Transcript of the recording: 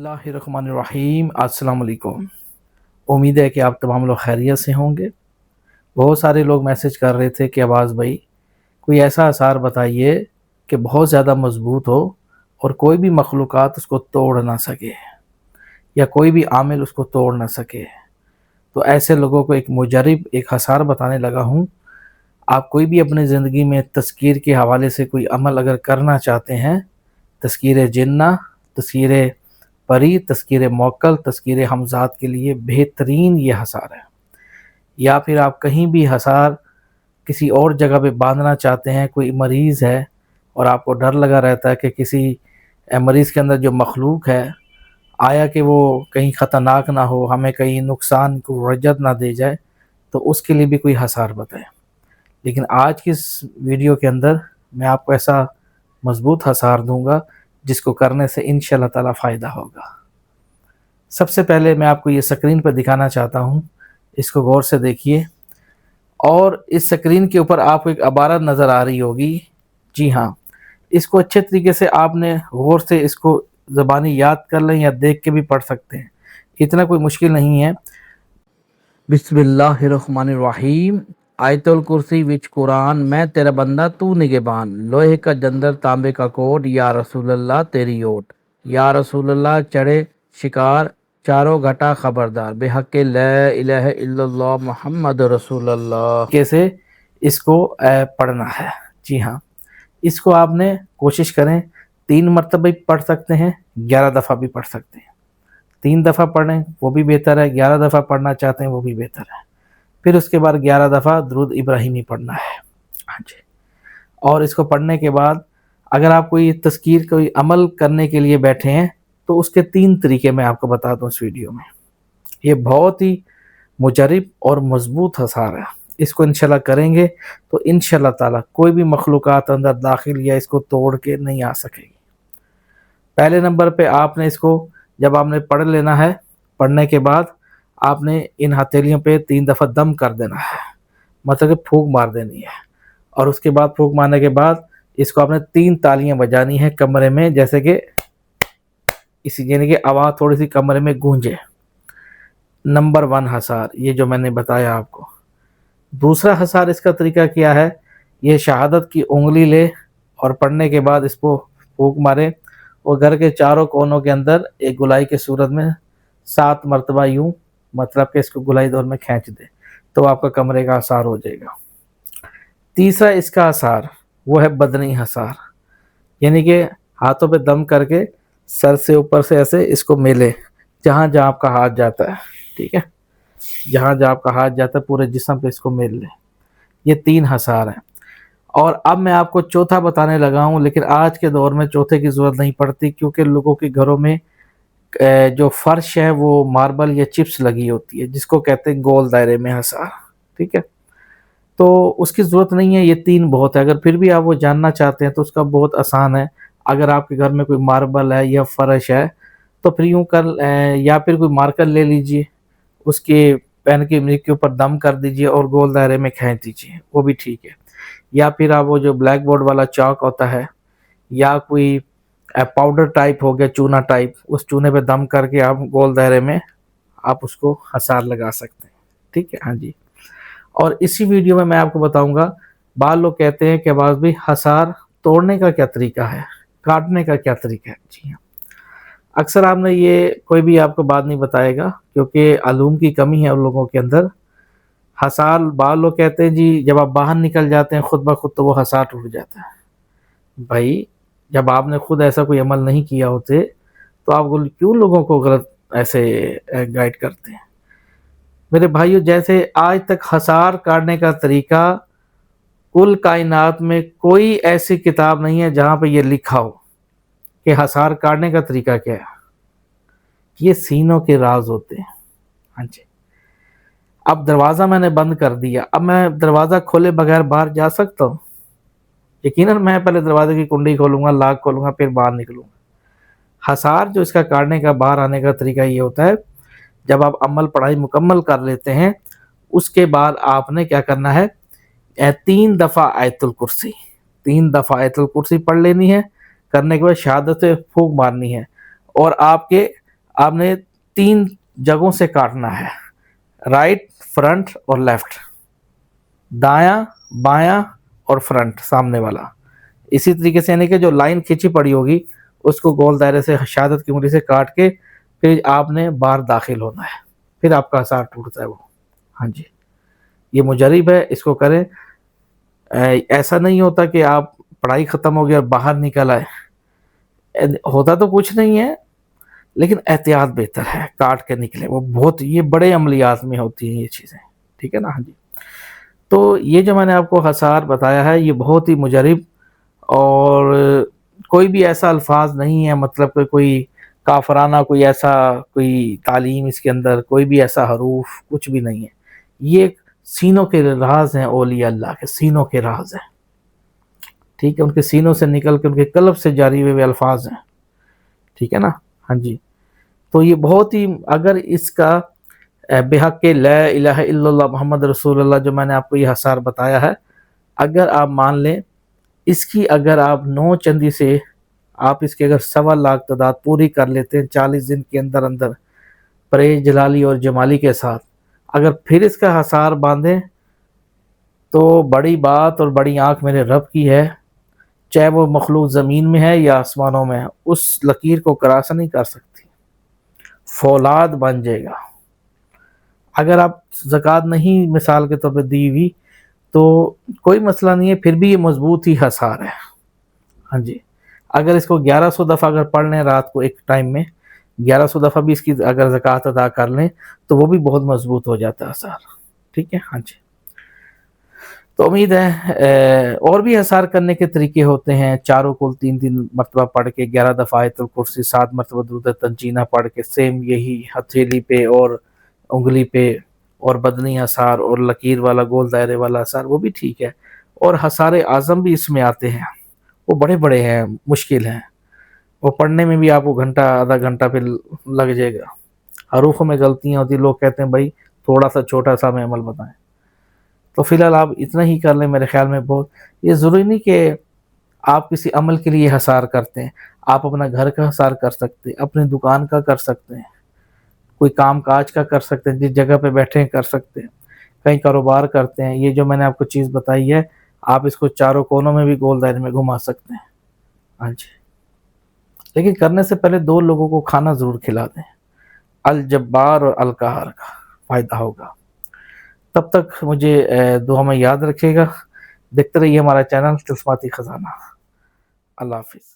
बिस्मिल्लाहिर्रहमानिर्रहीम। अस्सलाम वालेकुम। उम्मीद है कि आप तमाम लोग खैरियत से होंगे। बहुत सारे लोग मैसेज कर रहे थे कि अब्बास भाई कोई ऐसा आसार बताइए कि बहुत ज़्यादा मजबूत हो और कोई भी मखलूक़ात उसको तोड़ ना सके या कोई भी आमिल उसको तोड़ ना सके। तो ऐसे लोगों को एक मुजरिब एक आसार बताने लगा हूँ। आप कोई भी अपनी ज़िंदगी में तज़कीर के हवाले से कोई अमल अगर करना चाहते हैं, तज़कीर जिन्ना, तज़कीर परी, तज़कीर मौक्कल, तज़कीर हमज़ात के लिए बेहतरीन ये हसार है। या फिर आप कहीं भी हसार किसी और जगह पे बांधना चाहते हैं, कोई मरीज़ है और आपको डर लगा रहता है कि किसी मरीज़ के अंदर जो मखलूक है आया कि वो कहीं ख़तरनाक ना हो, हमें कहीं नुकसान को रजत ना दे जाए, तो उसके लिए भी कोई हसार बताएं। लेकिन आज की इस वीडियो के अंदर मैं आपको ऐसा मजबूत हसार दूंगा जिसको करने से इंशाअल्लाह ताला फ़ायदा होगा। सबसे पहले मैं आपको ये स्क्रीन पर दिखाना चाहता हूँ, इसको गौर से देखिए। और इस स्क्रीन के ऊपर आपको एक इबारत नज़र आ रही होगी। जी हाँ, इसको अच्छे तरीके से आपने गौर से इसको ज़बानी याद कर लें या देख के भी पढ़ सकते हैं, इतना कोई मुश्किल नहीं है। बिस्मिल्लाहिर्रहमानिर्रहीम। आयतुल कुर्सी विच कुरान, मैं तेरा बंदा तू निगहबान, लोहे का जंदर तांबे का कोट, या रसूलल्लाह तेरी ओट, या रसूलल्लाह चढ़े शिकार, चारों घटा खबरदार, बेहक़ ला इलाहा इल्लल्लाह मुहम्मद रसूलुल्लाह। कैसे इसको पढ़ना है। जी हाँ, इसको आपने कोशिश करें 3 मरतबा भी पढ़ सकते हैं, 11 दफ़ा भी पढ़ सकते हैं। 3 दफ़ा पढ़ें वो भी बेहतर है, 11 दफ़ा पढ़ना चाहते हैं वो भी बेहतर है। फिर उसके बाद 11 दफ़ा दुरूद इब्राहिमी पढ़ना है। हाँ जी। और इसको पढ़ने के बाद अगर आप कोई तज़कीर कोई अमल करने के लिए बैठे हैं तो उसके 3 तरीके मैं आपको बता दूं इस वीडियो में। ये बहुत ही मुजरिब और मजबूत हसार है। इसको इंशाल्लाह करेंगे तो इंशाल्लाह ताला कोई भी मखलूक़ात अंदर दाखिल या इसको तोड़ के नहीं आ सकेगी। पहले नंबर पे आपने इसको जब आपने पढ़ लेना है, पढ़ने के बाद आपने इन हथेलियों पे 3 दफ़ा दम कर देना है, मतलब कि फूंक मार देनी है। और उसके बाद फूंक मारने के बाद इसको आपने 3 तालियां बजानी है कमरे में, जैसे कि इसी यानी कि आवाज़ थोड़ी सी कमरे में गूंजे। नंबर 1 हसार ये जो मैंने बताया आपको। दूसरा हसार इसका तरीका क्या है, ये शहादत की उंगली ले और पढ़ने के बाद इसको फूंक मारे और घर के चारों कोनों के अंदर एक गुलाई के सूरत में 7 मरतबा यूं, मतलब कि इसको गुलाई दौर में खींच दे तो आपका कमरे का आसार हो जाएगा। तीसरा इसका आसार वो है बदनी हसार, यानी कि हाथों पे दम करके सर से ऊपर से ऐसे इसको मेले, जहाँ जहाँ आपका हाथ जाता है, ठीक है, जहाँ जहाँ आपका हाथ जाता है पूरे जिस्म पे इसको मेल ले। ये 3 हसार हैं। और अब मैं आपको चौथा बताने लगा हूँ, लेकिन आज के दौर में चौथे की ज़रूरत नहीं पड़ती क्योंकि लोगों के घरों में जो फर्श है वो मार्बल या चिप्स लगी होती है, जिसको कहते हैं गोल दायरे में हसार, ठीक है। तो उसकी ज़रूरत नहीं है, ये 3 बहुत है। अगर फिर भी आप वो जानना चाहते हैं तो उसका बहुत आसान है। अगर आपके घर में कोई मार्बल है या फर्श है तो फिर यूँ कर या फिर कोई मार्कर ले लीजिए, उसके पेन की नोक के ऊपर दम कर दीजिए और गोल दायरे में खींच दीजिए, वो भी ठीक है। या फिर आप वो जो ब्लैक बोर्ड वाला चाक होता है या कोई पाउडर टाइप हो गया, चूना टाइप, उस चूने पे दम करके आप गोल दायरे में आप उसको हसार लगा सकते हैं, ठीक है। हाँ जी। और इसी वीडियो में मैं आपको बताऊंगा, बाद लोग कहते हैं कि अब्बास भाई हसार तोड़ने का क्या तरीका है, काटने का क्या तरीका है। जी हाँ, अक्सर आपने ये कोई भी आपको बात नहीं बताएगा क्योंकि आलूम की कमी है उन लोगों के अंदर। हसार बाद लोग कहते हैं जी जब आप बाहर निकल जाते हैं खुद ब खुद तो वो हसार टूट जाता है। भाई जब आपने खुद ऐसा कोई अमल नहीं किया होते तो आप क्यों लोगों को गलत ऐसे गाइड करते हैं। मेरे भाइयों, जैसे आज तक हसार काटने का तरीका कुल कायनात में कोई ऐसी किताब नहीं है जहाँ पे ये लिखा हो कि हसार काटने का तरीका क्या है। ये सीनों के राज होते हैं। हाँ जी। अब दरवाज़ा मैंने बंद कर दिया, अब मैं दरवाज़ा खोले बगैर बाहर जा सकता हूँ? यकीनन मैं पहले दरवाजे की कुंडी खोलूँगा, लॉक खोलूँगा, फिर बाहर निकलूँगा। हसार जो इसका काटने का बाहर आने का तरीका ये होता है, जब आप अमल पढ़ाई मुकम्मल कर लेते हैं उसके बाद आपने क्या करना है, 3 दफ़ा आयतुल कुर्सी, 3 दफ़ा आयतुल कुर्सी पढ़ लेनी है। करने के बाद शहादत से फूंक मारनी है और आपके آپ نے 3 جگہوں سے کاٹنا ہے، رائٹ، فرنٹ اور لیفٹ، دایاں، بایاں اور فرنٹ سامنے والا۔ اسی طریقے سے یعنی کہ جو لائن کھینچی پڑی ہوگی اس کو گول دائرے سے شہادت کی انگلی سے کاٹ کے پھر آپ نے باہر داخل ہونا ہے، پھر آپ کا حصار ٹوٹتا ہے وہ۔ ہاں جی، یہ مجرب ہے، اس کو کریں۔ ایسا نہیں ہوتا کہ آپ پڑھائی ختم ہو گئی اور باہر نکل آئے، ہوتا تو کچھ نہیں ہے لیکن احتیاط بہتر ہے، کاٹ کے نکلے وہ بہت، یہ بڑے عملیات میں ہوتی ہیں یہ چیزیں، ٹھیک ہے نا۔ ہاں جی، تو یہ جو میں نے آپ کو حصار بتایا ہے یہ بہت ہی مجرب، اور کوئی بھی ایسا الفاظ نہیں ہے، مطلب کہ کوئی کافرانہ کوئی ایسا کوئی تعلیم اس کے اندر، کوئی بھی ایسا حروف کچھ بھی نہیں ہے، یہ سینوں کے راز ہیں، اولیاء اللہ کے سینوں کے راز ہیں، ٹھیک ہے، ان کے سینوں سے نکل کے ان کے قلب سے جاری ہوئے الفاظ ہیں، ٹھیک ہے نا۔ ہاں جی، تو یہ بہت ہی، اگر اس کا بحق لا الہ الا اللہ محمد رسول اللہ جو میں نے آپ کو یہ حصار بتایا ہے، اگر آپ مان لیں اس کی، اگر آپ 9 چندی سے آپ اس کے اگر 1.25 لاکھ تعداد پوری کر لیتے ہیں 40 دن کے اندر اندر پرہیز جلالی اور جمالی کے ساتھ، اگر پھر اس کا حصار باندھیں تو بڑی بات اور بڑی آنکھ میرے رب کی ہے، چاہے وہ مخلوق زمین میں ہے یا آسمانوں میں ہے، اس لکیر کو کراس نہیں کر سکتی، فولاد بن جائے گا۔ اگر آپ زکوٰۃ نہیں مثال کے طور پہ دی ہوئی تو کوئی مسئلہ نہیں ہے، پھر بھی یہ مضبوط ہی حصار ہے۔ ہاں جی، اگر اس کو 1100 دفعہ اگر پڑھ لیں رات کو ایک ٹائم میں، 1100 دفعہ بھی اس کی اگر زکوٰۃ ادا کر لیں تو وہ بھی بہت مضبوط ہو جاتا ہے حصار، ٹھیک ہے۔ ہاں جی، تو امید ہے اور بھی حصار کرنے کے طریقے ہوتے ہیں، چاروں کل 3 مرتبہ پڑھ کے 11 دفعہ آیت الکرسی، 7 مرتبہ درود تنجینہ پڑھ کے، سیم یہی ہتھیلی پہ اور انگلی پہ، اور بدنی حصار اور لکیر والا گول دائرے والا حصار وہ بھی ٹھیک ہے، اور حصار اعظم بھی اس میں آتے ہیں، وہ بڑے بڑے ہیں، مشکل ہیں، وہ پڑھنے میں بھی آپ کو گھنٹہ آدھا گھنٹہ پھر لگ جائے گا، حروفوں میں غلطیاں ہوتی، لوگ کہتے ہیں بھائی تھوڑا سا چھوٹا سا میں عمل بتائیں، تو فی الحال آپ اتنا ہی کر لیں، میرے خیال میں بہت، یہ ضروری نہیں کہ آپ کسی عمل کے لیے حصار کرتے ہیں، آپ اپنا گھر کا حصار کر سکتے ہیں، اپنی دکان کا کر سکتے ہیں، کوئی کام کاج کا کر سکتے ہیں، جس جگہ پہ بیٹھے ہیں کر سکتے ہیں، کہیں کاروبار کرتے ہیں، یہ جو میں نے آپ کو چیز بتائی ہے آپ اس کو چاروں کونوں میں بھی گول دائرے میں گھما سکتے ہیں۔ ہاں جی، لیکن کرنے سے پہلے 2 لوگوں کو کھانا ضرور کھلا دیں، الجبار اور القہار کا، فائدہ ہوگا۔ تب تک مجھے دعا میں یاد رکھے گا، دیکھتے رہیے ہمارا چینل تسماتی خزانہ۔ اللہ حافظ۔